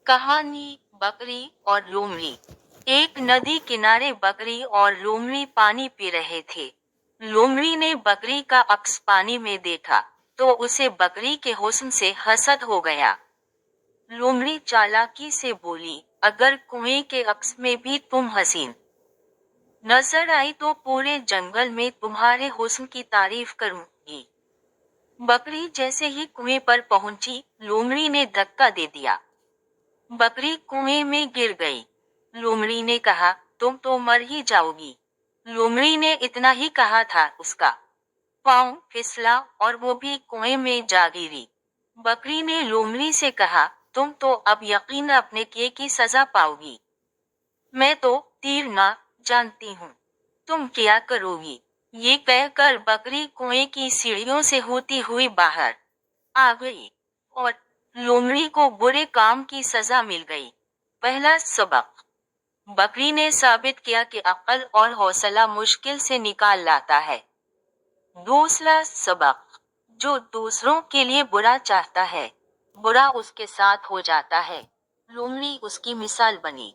कहानी बकरी और लोमड़ी। एक नदी किनारे बकरी और लोमड़ी पानी पी रहे थे। लोमड़ी ने बकरी का अक्स पानी में देखा तो उसे बकरी के हुस्न से हसद हो गया। लोमड़ी चालाकी से बोली, अगर कुएं के अक्स में भी तुम हसीन नजर आई तो पूरे जंगल में तुम्हारे हुस्न की तारीफ करूंगी। बकरी जैसे ही कुएं पर पहुंची, लोमड़ी ने धक्का दे दिया। बकरी कुएं में गिर गई। लोमड़ी ने कहा, तुम तो मर ही जाओगी। लोमड़ी ने इतना ही कहा था, उसका पांव फिसला और वो भी कुएं में जा गिरी। बकरी ने लोमड़ी से कहा, तुम तो अब यकीन अपने किए की सजा पाओगी। मैं तो तीर ना जानती हूँ, तुम क्या करोगी? ये कहकर बकरी कुएं की सीढ़ियों से होती हुई बाहर आ गई और लोमड़ी को बुरे काम की सजा मिल गई। पहला सबक, बकरी ने साबित किया कि अक्ल और हौसला मुश्किल से निकाल लाता है। दूसरा सबक, जो दूसरों के लिए बुरा चाहता है, बुरा उसके साथ हो जाता है। लोमड़ी उसकी मिसाल बनी।